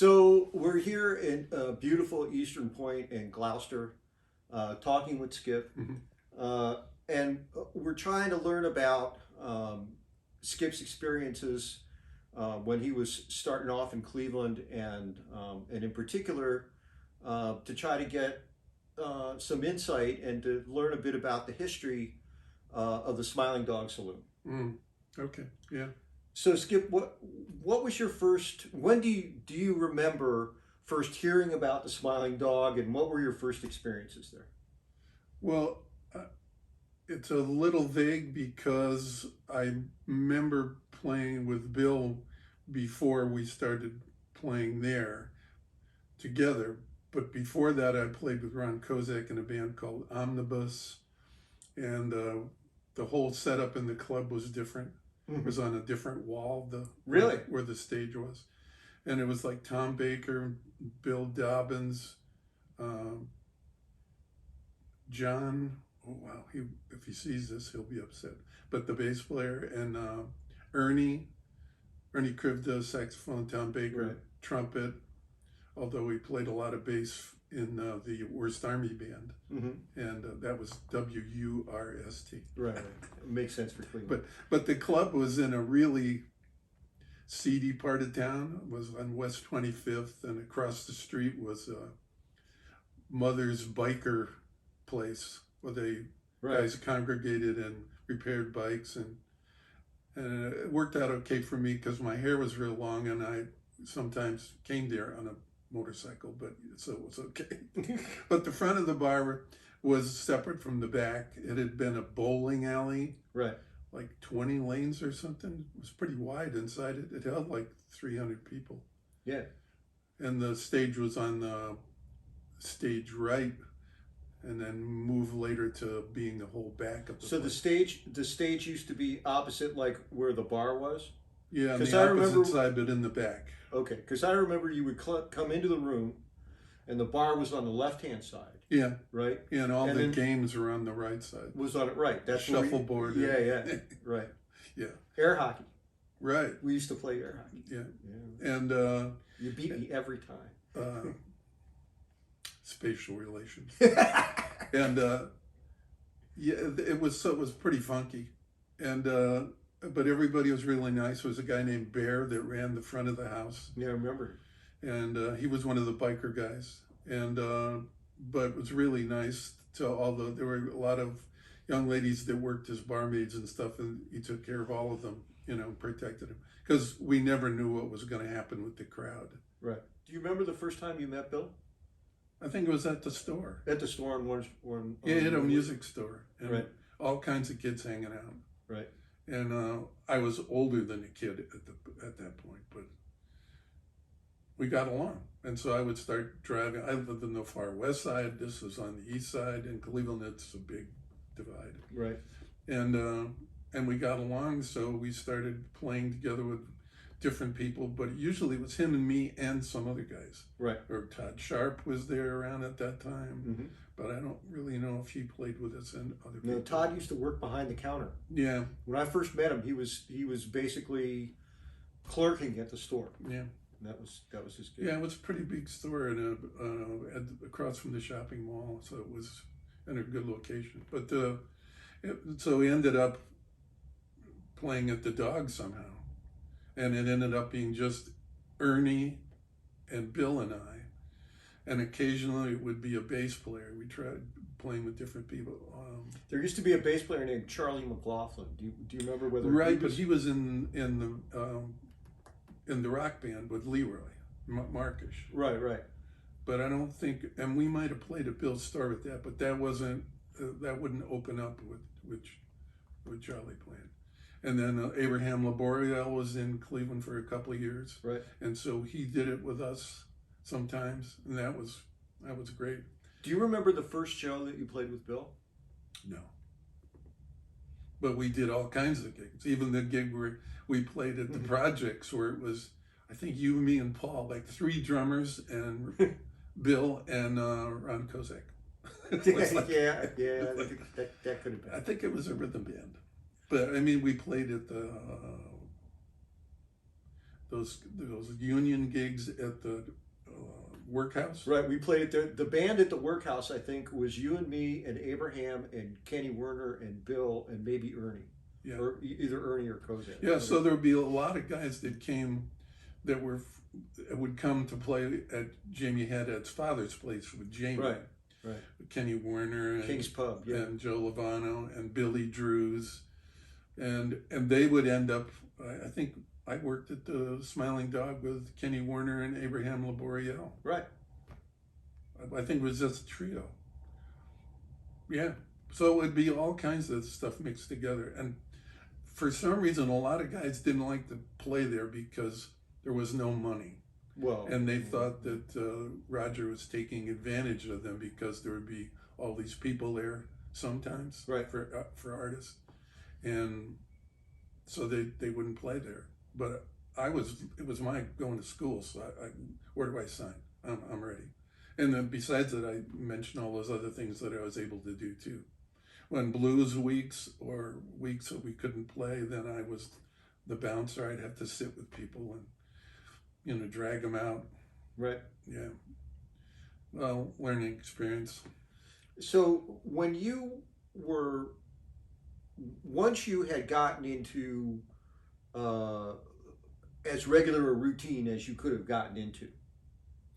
So we're here in beautiful Eastern Point in Gloucester, talking with Skip, Mhm. uh, and we're trying to learn about Skip's experiences when he was starting off in Cleveland, and in particular to try to get some insight and to learn a bit about the history of the Smiling Dog Saloon. Mm. Okay. Yeah. So Skip, what was your first? When do you remember first hearing about the Smiling Dog, and what were your first experiences there? Well, it's a little vague because I remember playing with Bill before we started playing there together. But before that, I played with Ron Kozak in a band called Omnibus, and the whole setup in the club was different. It Hmm. was on a different wall, Really? where the stage was, and it was like Tom Baker, Bill Dobbins, um, John, oh wow, if he sees this, he'll be upset. But the bass player and Ernie, Ernie Krivda, saxophone, Tom Right. Baker, trumpet. Although he played a lot of bass in the Worst Army Band, Hmm. and that was WURST. Right. Right. It makes sense for Cleveland. But the club was in a really seedy part of town. It was on West 25th, and across the street was Mother's Biker place where they Right. guys congregated and repaired bikes, and it worked out okay for me because my hair was real long and I sometimes came there on a motorcycle, but so it was okay. But the front of the bar was separate from the back. It had been a bowling alley, Right. like 20 lanes or something. It was pretty wide inside it. It held like 300 people, Yeah. and the stage was on the stage right, and then moved later to being the whole back of the So place. the stage used to be opposite, like where the bar was. Yeah, on Because the I opposite remember. side, but in the back. Okay. Because I remember you would come into the room, and the bar was on the left hand side, Yeah, right? yeah, and all And the then games were on the right side. was on it right. That's where we. Shuffleboard. Yeah. Yeah. Right. Yeah, Air hockey. right. We used to play air hockey. Yeah, Yeah. and You beat me every time. uh, spatial relations, and yeah, it was pretty funky, and but everybody was really nice. There was a guy named Bear that ran the front of the house, Yeah, I remember. and he was one of the biker guys, and but it was really nice to all the. There were a lot of young ladies that worked as barmaids and stuff, and he took care of all of them, protected them because we never knew what was going to happen with the crowd. Right. Do you remember the first time you met Bill? I think it was at the store. At the store on one. Yeah, he had a music store, and Right. all kinds of kids hanging out. Right. And I was older than the kid at that point, but we got along. And so I would start driving. I lived in the far west side. This was on the east side. In Cleveland, it's a big divide. Right. And we got along. So we started playing together with different people, but usually it was him and me and some other guys. Right. Or Todd Sharp was there around at that time, Mm-hmm. but I don't really know if he played with us and other people. No, Todd used to work behind the counter. Yeah, When I first met him, he was basically clerking at the store. yeah. That was his gig. Yeah, it was a pretty big store across from the shopping mall, so it was in a good location. But so we ended up playing at the Dog somehow, and it ended up being just Ernie and Bill and I, and occasionally it would be a bass player. We tried playing with different people. There used to be a bass player named Charlie McLaughlin. Do you remember whether Right, but he was in the rock band with Leroy Markish. Right. Right. But I don't think, and we might have played at Bill's store with that, but that wasn't, that wouldn't open up with Charlie playing. And then Abraham Laboriel was in Cleveland for a couple of years, Right. and so he did it with us sometimes, and that was great. Do you remember the first show that you played with Bill? No, but we did all kinds of gigs. Even the gig where we played at the projects, where it was, I think you, me, and Paul, like 3 drummers and Bill and Ron Kozak. Like, Yeah. That could have been. I think it was a rhythm band, but I mean, we played at those union gigs at the workhouse. Right, we played at the band at the workhouse. I think was you and me and Abraham and Kenny Werner and Bill and maybe Ernie. Yeah. Or either Ernie or Kozak. Yeah, so there would be a lot of guys that came, that would come to play at Jamie Haddad's father's place with Jamie. Right, right. Kenny Werner and King's Pub, yeah. And Joe Lovano and Billy Drews, and they would end up. I think I worked at the Smiling Dog with Kenny Werner and Abraham Laboriel. Right. I think it was just a trio. Yeah. So it would be all kinds of stuff mixed together. And for some reason, a lot of guys didn't like to play there because there was no money. Well, and they thought that Roger was taking advantage of them because there would be all these people there sometimes, right, for artists. And so they wouldn't play there. But it was my going to school, so I where do I sign? I'm ready. And then besides that, I mentioned all those other things that I was able to do too. When blues weeks or weeks that we couldn't play, then I was the bouncer. I'd have to sit with people and, drag them out. Right. Yeah. Well, learning experience. So when you were, once you had gotten into as regular a routine as you could have gotten into,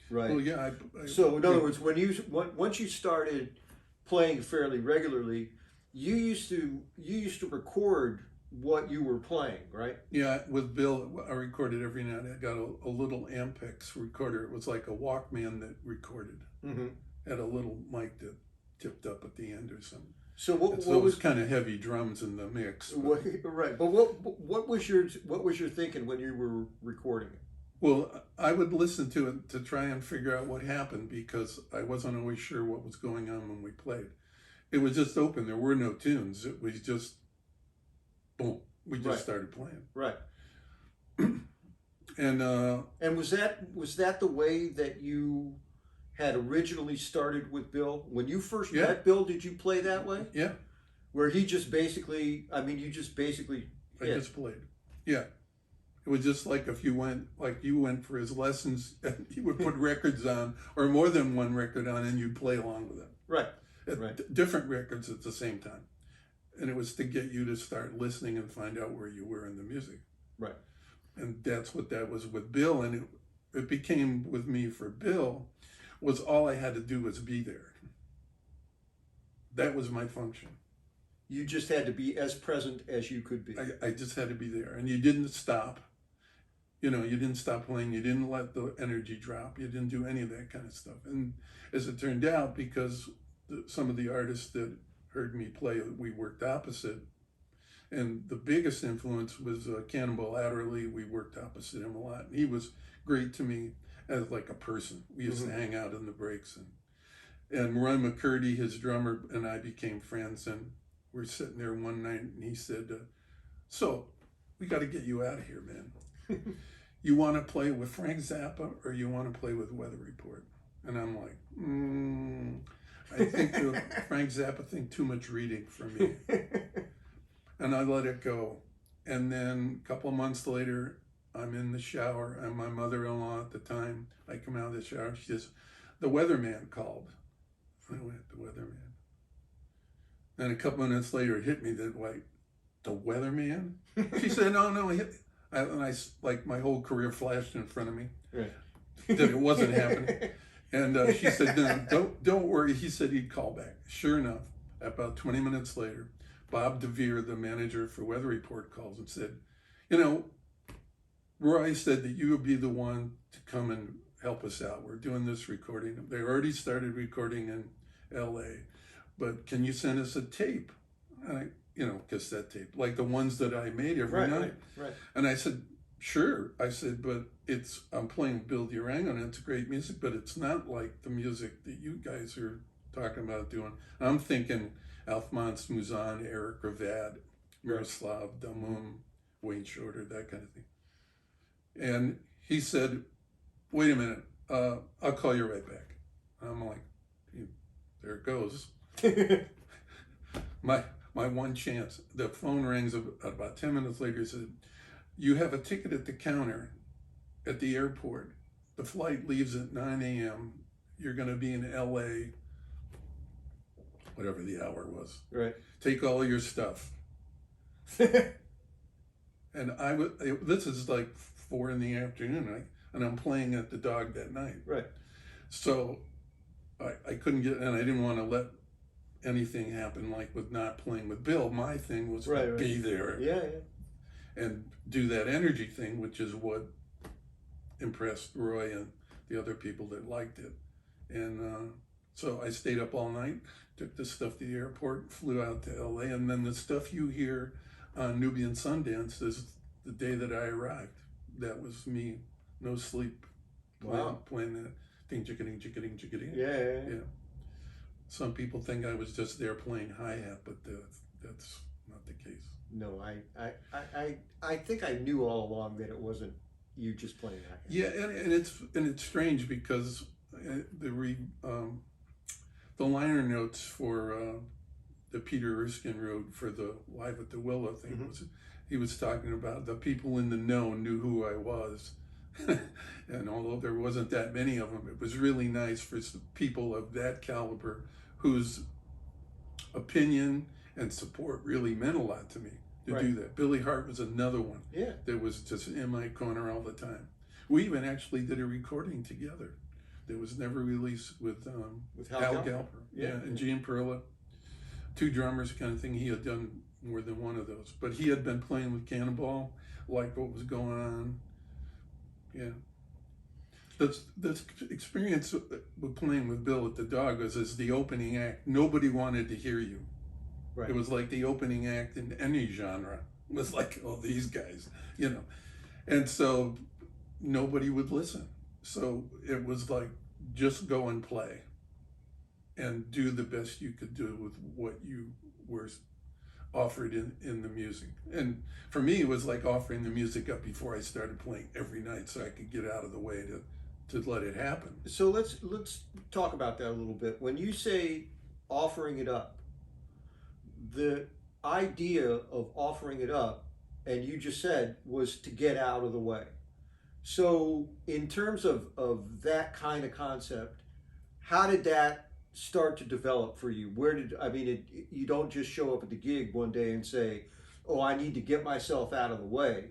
right? Well, yeah. So in other words, once you started playing fairly regularly, you used to record what you were playing, right? Yeah, with Bill, I recorded every night. I got a little Ampex recorder. It was like a Walkman that recorded. Mm-hmm. Had a little mic that tipped up at the end or something. So what was kind of heavy drums in the mix. Right, but what was your thinking when you were recording it? Well, I would listen to it to try and figure out what happened because I wasn't always sure what was going on when we played. It was just open. There were no tunes. It was just boom. We just started playing. Right. And was that the way that you had originally started with Bill? When you first met Bill, did you play that way? Yeah. Where he just basically, I just played. Yeah. It was just like if you went for his lessons, and he would put records on, or more than one record on, and you'd play along with him. Right. Different records at the same time. And it was to get you to start listening and find out where you were in the music. Right. And that's what that was with Bill. And it became with me for Bill, was all I had to do was be there. That was my function. You just had to be as present as you could be. I just had to be there. And you didn't stop. You didn't stop playing. You didn't let the energy drop. You didn't do any of that kind of stuff. And as it turned out, because some of the artists that heard me play, we worked opposite. And the biggest influence was Cannonball Adderley. We worked opposite him a lot. And he was great to me as like a person. We used to hang out in the breaks. And Roy McCurdy, his drummer, and I became friends. And we're sitting there one night and he said, so we got to get you out of here, man. You want to play with Frank Zappa or you want to play with Weather Report? And I'm like, I think the Frank Zappa thing, too much reading for me. And I let it go. And then a couple of months later, I'm in the shower, and my mother-in-law at the time, I come out of the shower, she says, the weatherman called. I went, the weatherman. And a couple minutes later, it hit me that, like, the weatherman? She said, no, like, my whole career flashed in front of me. Right. That it wasn't happening. And she said, no, don't worry. He said he'd call back. Sure enough, about 20 minutes later, Bob DeVere, the manager for Weather Report, calls and said, Roy said that you would be the one to come and help us out. We're doing this recording. They already started recording in LA, but can you send us a tape? Cassette tape, like the ones that I made every night. Right. And I said, sure. I said, but I'm playing Bill DeArango and it's great music, but it's not like the music that you guys are talking about doing. I'm thinking Alphonse Mouzon, Eric Ravad, Miroslav Damun, Wayne Shorter, that kind of thing. And he said, wait a minute, I'll call you right back. I'm like, there it goes. My one chance. The phone rings about 10 minutes later. He said, you have a ticket at the counter at the airport. The flight leaves at 9 a.m. You're going to be in LA, whatever the hour was. Right. Take all your stuff. And this is like 4 in the afternoon, and I'm playing at the Dog that night. Right. So I couldn't get, and I didn't want to let anything happen like with not playing with Bill. My thing was to be there. Yeah. And do that energy thing, which is what impressed Roy and the other people that liked it. And so I stayed up all night, took the stuff to the airport, flew out to LA, and then the stuff you hear on Nubian Sundance is the day that I arrived. That was me, no sleep, playing that thing, chicka-ding. Yeah. Some people think I was just there playing hi-hat, but that's not the case. No, I think I knew all along that it wasn't you just playing hi-hat. Yeah, and it's strange because the liner notes for the Peter Erskine wrote for the Live at the Willow thing he was talking about the people in the know knew who I was. And although there wasn't that many of them, it was really nice for people of that caliber whose opinion and support really meant a lot to me to do that. Billy Hart was another one that was just in my corner all the time. We even actually did a recording together that was never released with Hal Galper. And Gene Perla, 2 drummers kind of thing. He had done more than one of those, but he had been playing with Cannonball, liked what was going on. Yeah. This experience with playing with Bill at the Dog was as the opening act. Nobody wanted to hear you. Right. It was like the opening act in any genre. It was like, oh, these guys, And so nobody would listen. So it was like, just go and play and do the best you could do with what you were offered in the music. And for me, it was like offering the music up before I started playing every night so I could get out of the way to let it happen. So let's talk about that a little bit. When you say offering it up, the idea of offering it up, and you just said, was to get out of the way. So in terms of that kind of concept, how did that start to develop for you? You don't just show up at the gig one day and say, oh, I need to get myself out of the way.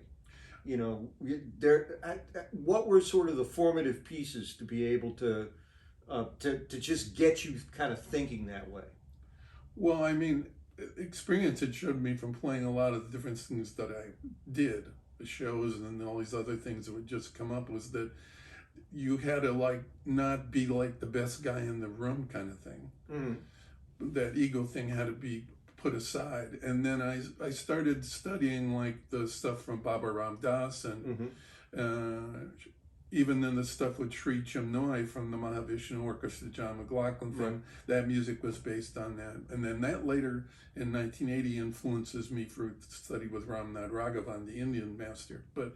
What were sort of the formative pieces to be able to just get you kind of thinking that way? Well, experience had showed me from playing a lot of the different things that I did, the shows and all these other things that would just come up, was that you had to not be like the best guy in the room kind of thing. That ego thing had to be put aside. And then I started studying the stuff from Baba Ram Das and even then the stuff with Sri Chinmoy from the Mahavishnu Orchestra, John McLaughlin thing. That music was based on that. And then that later in 1980 influences me for study with Ramnath Raghavan, the Indian master. But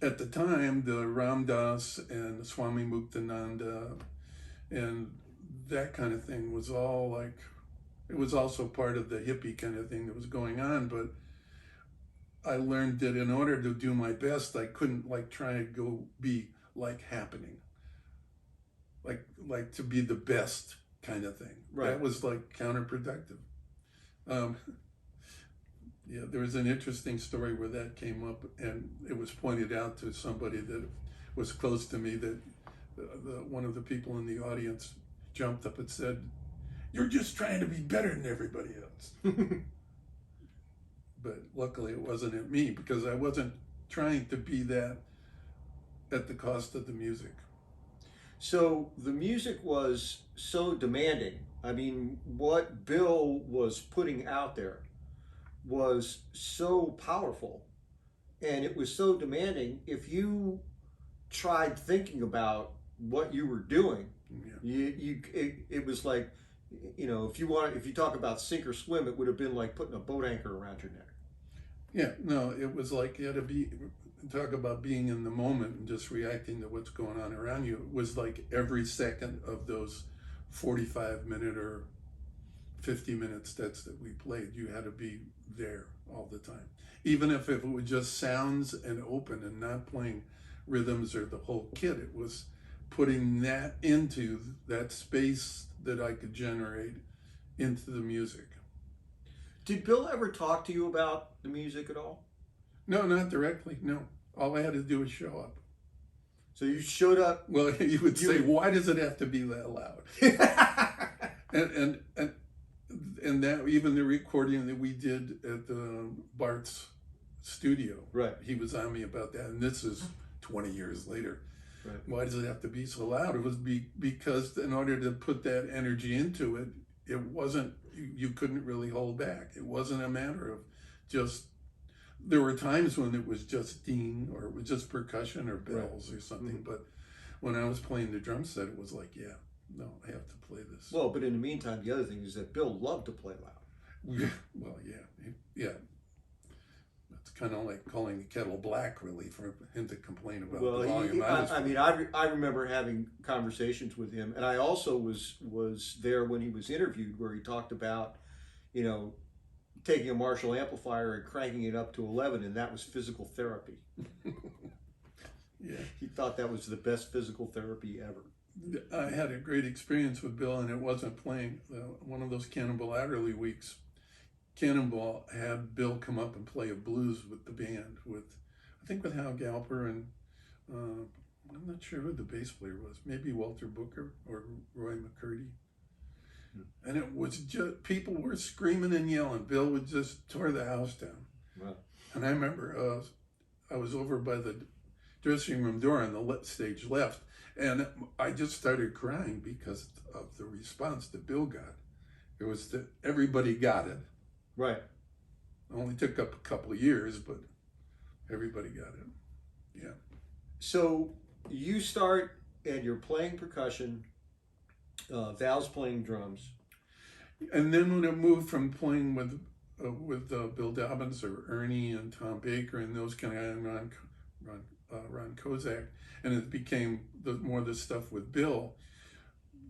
at the time, the Ram Das and Swami Muktananda and that kind of thing was all it was also part of the hippie kind of thing that was going on. But I learned that in order to do my best, I couldn't try to go be happening, to be the best kind of thing. Right. That was counterproductive. There was an interesting story where that came up, and it was pointed out to somebody that was close to me that one of the people in the audience jumped up and said, "You're just trying to be better than everybody else." But luckily it wasn't at me, because I wasn't trying to be that at the cost of the music. So the music was so demanding. What Bill was putting out there was so powerful, and it was so demanding. If you tried thinking about what you were doing, it was like, if you talk about sink or swim, it would have been like putting a boat anchor around your neck. Yeah, no, it was like you had to talk about being in the moment and just reacting to what's going on around you. It was like every second of those 45-minute or 50-minute sets that we played, you had to be there all the time. Even if it was just sounds and open and not playing rhythms or the whole kit. It was putting that into that space that I could generate into the music. Did Bill ever talk to you about the music at all? No, not directly. No, all I had to do was show up. So you showed up. Well, you would say, "Why does it have to be that loud?" and that even the recording that we did at Bart's studio, Right. He was on me about that, and this is 20 years later. Right. Why does it have to be so loud? It was because in order to put that energy into it, it wasn't, you couldn't really hold back. It wasn't a matter of just, there were times when it was just ding or it was just percussion or bells or something. But when I was playing the drum set, it was like, yeah, no, I have to play this. Well, but in the meantime, the other thing is that Bill loved to play loud. Well, yeah. It's kind of like calling the kettle black, really, for him to complain about the volume. I remember having conversations with him, and I also was there when he was interviewed, where he talked about, taking a Marshall amplifier and cranking it up to 11, and that was physical therapy. Yeah, he thought that was the best physical therapy ever. I had a great experience with Bill, and it wasn't playing one of those Cannonball Adderley weeks. Cannonball had Bill come up and play a blues with the band, I think with Hal Galper, and I'm not sure who the bass player was, maybe Walter Booker or Roy McCurdy. And it was just, people were screaming and yelling. Bill would just tore the house down. Wow. And I remember I was over by the dressing room door on the stage left, and I just started crying because of the response that Bill got. It was that everybody got it. Right. It only took up a couple of years, but everybody got it. Yeah. So you start and you're playing percussion, Val's playing drums. And then when it moved from playing with Bill Dobbins or Ernie and Tom Baker and those kind of guys, and Ron Kozak, and it became more the stuff with Bill,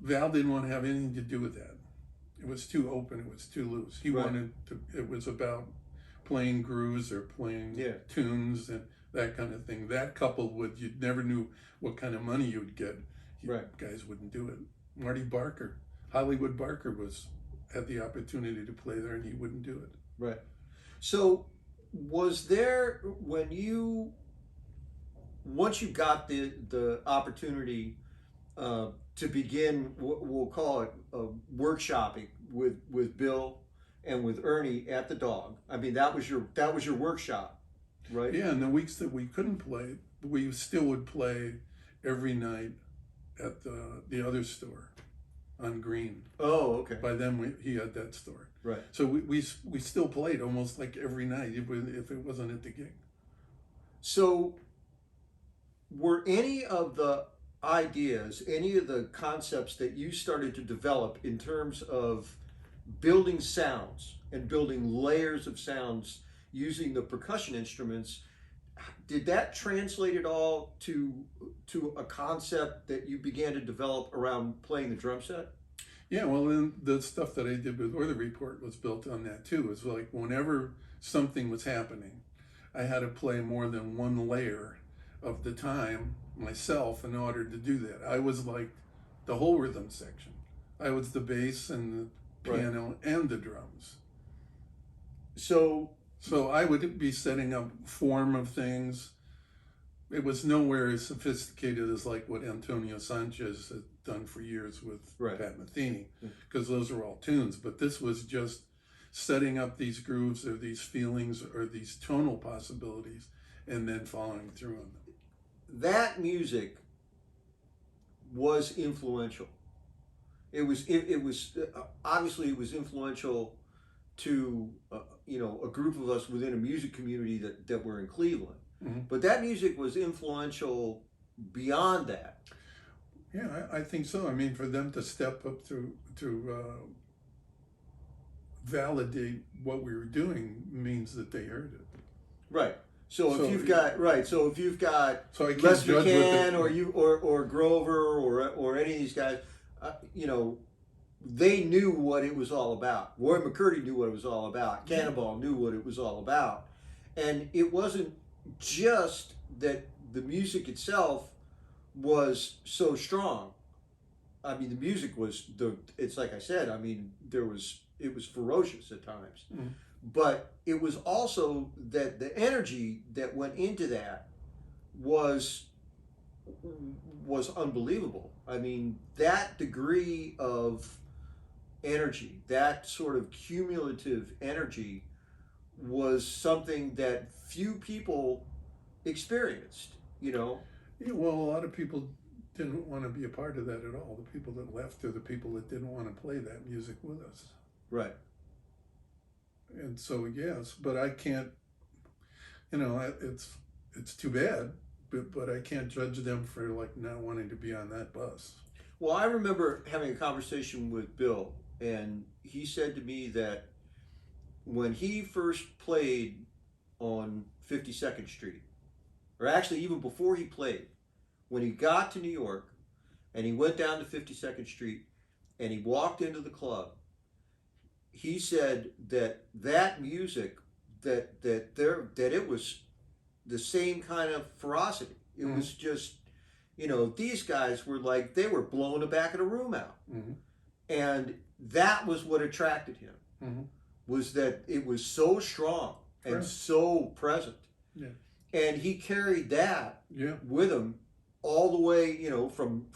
Val didn't want to have anything to do with that. It was too open, it was too loose. He wanted to, it was about playing grooves or playing tunes and that kind of thing. That coupled with, you never knew what kind of money you would get. Guys wouldn't do it. Marty Barker, Hollywood Barker had the opportunity to play there and he wouldn't do it. Right. So was there, once you got the opportunity to begin, we'll call it workshopping with Bill and with Ernie at the Dog. I mean, that was your workshop, right? Yeah, and the weeks that we couldn't play, we still would play every night at the other store on Green. Oh, okay. By then he had that store. Right. So we still played almost like every night if it wasn't at the gig. So were any of the ideas, any of the concepts that you started to develop in terms of building sounds and building layers of sounds using the percussion instruments, did that translate at all to a concept that you began to develop around playing the drum set? Yeah, well, then the stuff that I did with Weather Report was built on that too. It's like whenever something was happening, I had to play more than one layer of the time myself in order to do that. I was like the whole rhythm section. I was the bass and the piano and the drums. So I would be setting up form of things. It was nowhere as sophisticated as like what Antonio Sanchez had done for years with Pat Metheny, because those are all tunes. But this was just setting up these grooves or these feelings or these tonal possibilities and then following through on them. That music was influential. It was obviously it was influential to a group of us within a music community that were in Cleveland. Mm-hmm. But that music was influential beyond that. Yeah, I think so. I mean, for them to step up to validate what we were doing means that they heard it. Right. So if you've got Les judge McCann or Grover or any of these guys, they knew what it was all about. Roy McCurdy knew what it was all about. Cannonball knew what it was all about, and it wasn't just that the music itself was so strong. I mean, the music was it's like I said. I mean, it was ferocious at times, Mm. but it was also that the energy that went into that was was unbelievable. I mean, that degree of energy, that sort of cumulative energy, was something that few people experienced. You know, Yeah, well, a lot of people didn't want to be a part of that at all. The people that left are the people that didn't want to play that music with us. right? And so, yes, but I can't, you know, it's too bad, but I can't judge them for like not wanting to be on that bus. Well, I remember having a conversation with Bill, and he said to me that when he first played on 52nd Street, or actually even before he played, when he got to New York and he went down to 52nd Street and he walked into the club, he said that that music, that it was the same kind of ferocity. It Mhm. was just, you know, these guys were like, they were blowing the back of the room out. Mm-hmm. And that was what attracted him, Mm-hmm. was that it was so strong and Right. so present. Yeah. And he carried that Yeah. with him all the way, you know, from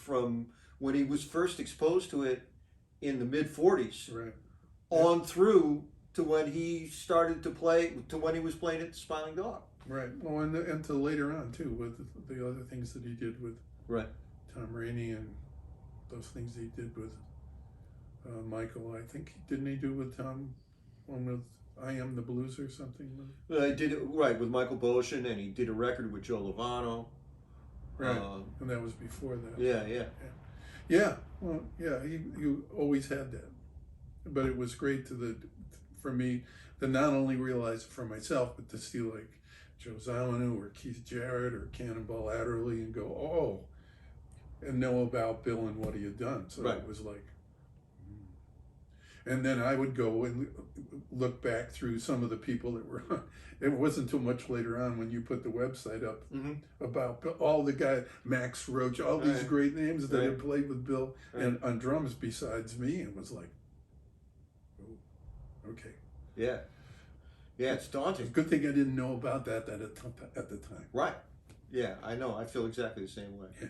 when he was first exposed to it in the mid 40s Right. on through to when he started to play, to when he was playing at the Smiling Dog. Right. Well, and to later on too, with the other things that he did with Right. Tom Rainey and those things he did with Michael. I think didn't he do with Tom one with I Am the Blues or something? He did it right with Michael Boshin, and he did a record with Joe Lovano. Right. And that was before that. Yeah, yeah. Yeah. Well, yeah. He always had that, but it was great for me to not only realize it for myself, but to see like Joe Zawinu or Keith Jarrett or Cannonball Adderley and go, oh, and know about Bill and what he had done. So Right. it was like, and then I would go and look back through some of the people that were on. It wasn't too much later on when you put the website up Mm-hmm. about all the guys, Max Roach, all these Right. great names that Right. had played with Bill Right. and on drums besides me. It was like, oh, okay. Yeah. Yeah, it's daunting. Good thing I didn't know about that at the time. Right. Yeah, I know. I feel exactly the same way. Yeah.